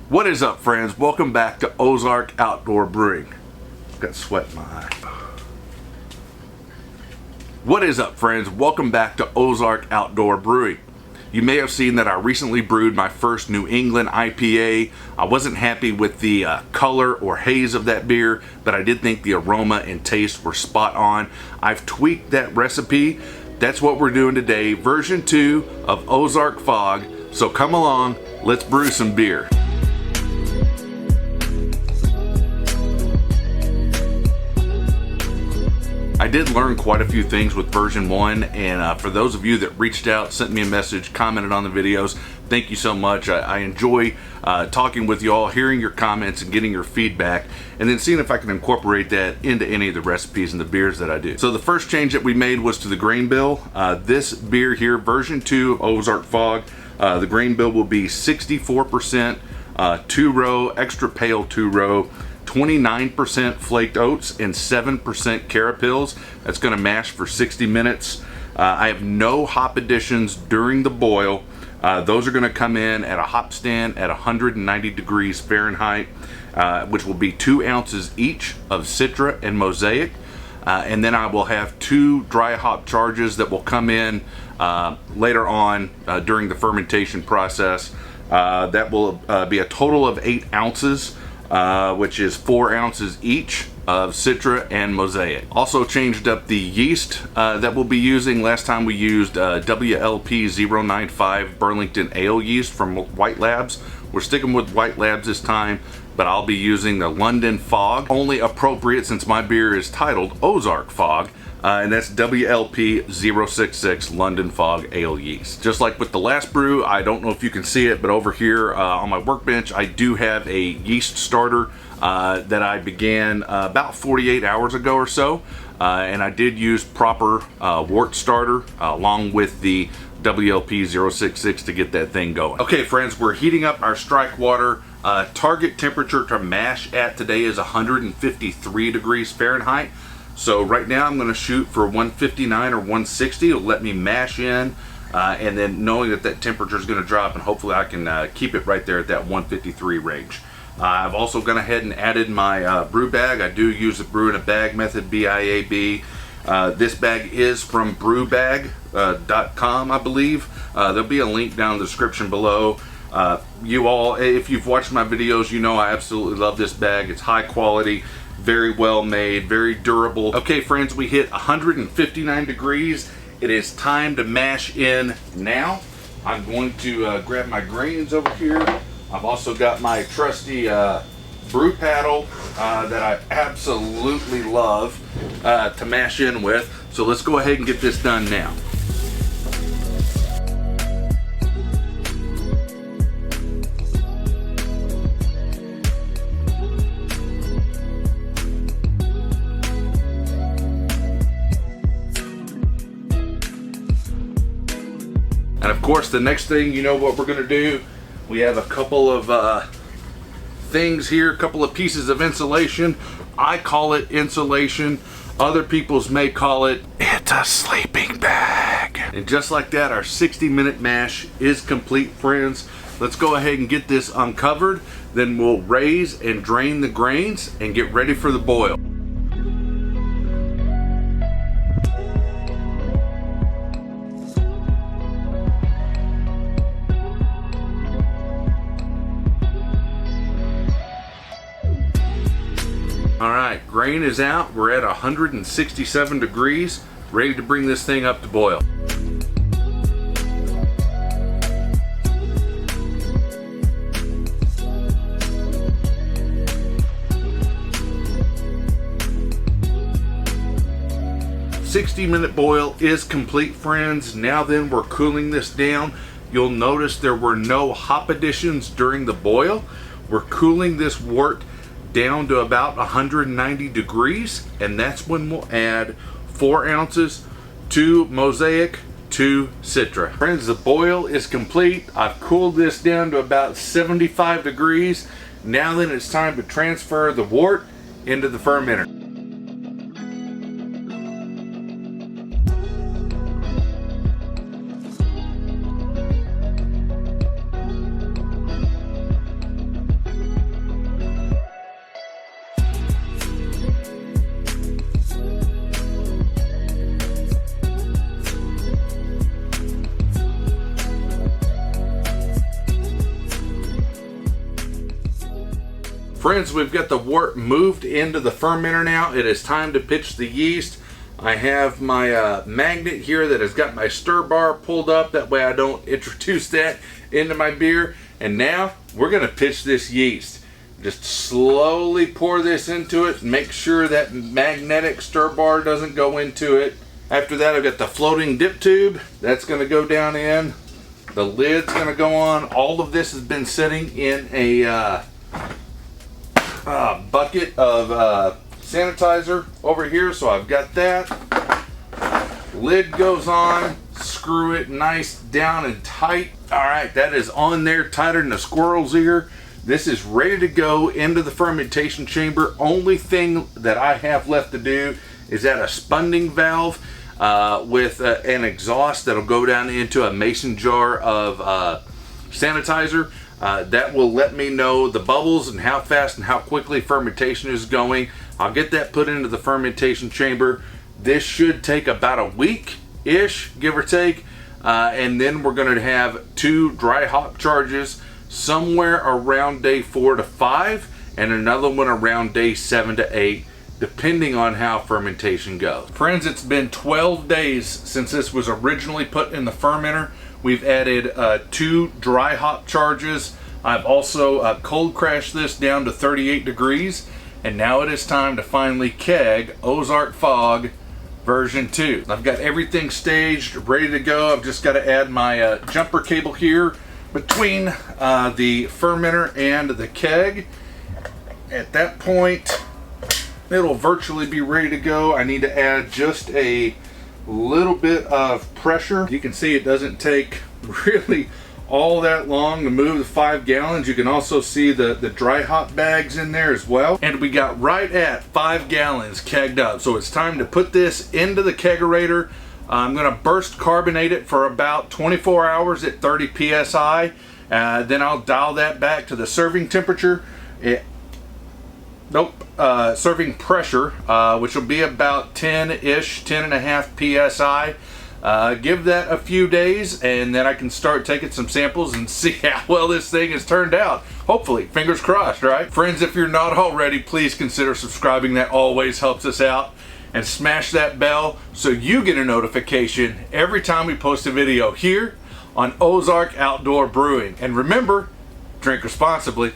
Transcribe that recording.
What is up, friends? Welcome back to Ozark Outdoor Brewing. I've got sweat in my eye. What is up, friends? Welcome back to Ozark Outdoor Brewing. You may have seen that I recently brewed my first New England IPA. I wasn't happy with the color or haze of that beer, but I did think the aroma and taste were spot on. I've tweaked that recipe. That's what we're doing today, version 2 of Ozark Fog. So come along, let's brew some beer. I did learn quite a few things with version 1, and for those of you that reached out, sent me a message, commented on the videos, thank you so much. I enjoy talking with you all, hearing your comments and getting your feedback, and then seeing if I can incorporate that into any of the recipes and the beers that I do. So the first change that we made was to the grain bill. This beer here, version 2 of Ozark Fog, the grain bill will be 64% 2-row, extra pale 2-row, 29% flaked oats and 7% Carapils. That's going to mash for 60 minutes. I have no hop additions during the boil. Those are going to come in at a Hopstand at 190 degrees Fahrenheit, which will be 2 ounces each of Citra and Mosaic. And then I will have 2 dry hop charges that will come in later on during the fermentation process. That will be a total of 8 ounces. Which is 4 ounces each of Citra and Mosaic. Also changed up the yeast that we'll be using. Last time we used WLP065 Burlington Ale yeast from White Labs. We're sticking with White Labs this time, but I'll be using the London Fog. Only appropriate since my beer is titled Ozark Fog. And that's WLP066 London Fog Ale yeast. Just like with the last brew, I don't know if you can see it, but over here on my workbench, I do have a yeast starter that I began about 48 hours ago or so. And I did use proper wort starter along with the WLP066 to get that thing going. Okay, friends, we're heating up our strike water. Target temperature to mash at today is 153 degrees Fahrenheit. So right now I'm going to shoot for 159 or 160. It'll let me mash in, and then knowing that that temperature is going to drop, and hopefully I can keep it right there at that 153 range. I've also gone ahead and added my brew bag. I do use the brew in a bag method, BIAB. This bag is from brewbag.com, I believe. There'll be a link down in the description below. You all, if you've watched my videos, you know I absolutely love this bag. It's high quality, very well made, very durable. Okay, friends, we hit 159 degrees. It is time to mash in now. I'm going to grab my grains over here. I've also got my trusty brew paddle that I absolutely love to mash in with. So let's go ahead and get this done now. And of course, the next thing, you know what we're going to do, we have a couple of things here, a couple of pieces of insulation. I call it insulation. Other people's may call it, it's a sleeping bag. And just like that, our 60-minute mash is complete, friends. Let's go ahead and get this uncovered. Then we'll raise and drain the grains and get ready for the boil. Alright, grain is out. We're at 167 degrees, ready to bring this thing up to boil. The 60-minute boil is complete, friends. Now then, we're cooling this down. You'll notice there were no hop additions during the boil. We're cooling this wort down to about 190 degrees, and that's when we'll add 4 ounces to Mosaic, to Citra. Friends, the boil is complete. I've cooled this down to about 75 degrees. Now then, it's time to transfer the wort into the fermenter. Friends, we've got the wort moved into the fermenter now. It is time to pitch the yeast. I have my magnet here that has got my stir bar pulled up. That way I don't introduce that into my beer. And now we're going to pitch this yeast. Just slowly pour this into it. Make sure that magnetic stir bar doesn't go into it. After that, I've got the floating dip tube. That's going to go down in. The lid's going to go on. All of this has been sitting in a bucket of sanitizer over here, so I've got that. Lid goes on. Screw it nice down and tight. All right, that is on there tighter than a squirrel's ear. This is ready to go into the fermentation chamber. Only thing that I have left to do is add a spunding valve with an exhaust that'll go down into a mason jar of sanitizer. That will let me know the bubbles and how fast and how quickly fermentation is going. I'll get that put into the fermentation chamber. This should take about a week-ish, give or take. And then we're going to have 2 dry hop charges somewhere around day 4 to 5 and another one around day 7 to 8, depending on how fermentation goes. Friends, it's been 12 days since this was originally put in the fermenter. We've added 2 dry hop charges. I've also cold crashed this down to 38 degrees, and now it is time to finally keg OZK Fog version 2. I've got everything staged, ready to go. I've just got to add my jumper cable here between the fermenter and the keg. At that point, it'll virtually be ready to go. I need to add just a little bit of pressure. You can see it doesn't take really all that long to move the 5 gallons. You can also see the dry hop bags in there as well. And we got right at 5 gallons kegged up. So it's time to put this into the kegerator. I'm going to burst carbonate it for about 24 hours at 30 psi. Then I'll dial that back to the serving temperature. Serving pressure, which will be about 10-ish, 10.5 psi. Give that a few days, and then I can start taking some samples and see how well this thing has turned out. Hopefully, fingers crossed, right? Friends, if you're not already, please consider subscribing. That always helps us out. And smash that bell so you get a notification every time we post a video here on OZK Outdoor Brewing. And remember, drink responsibly.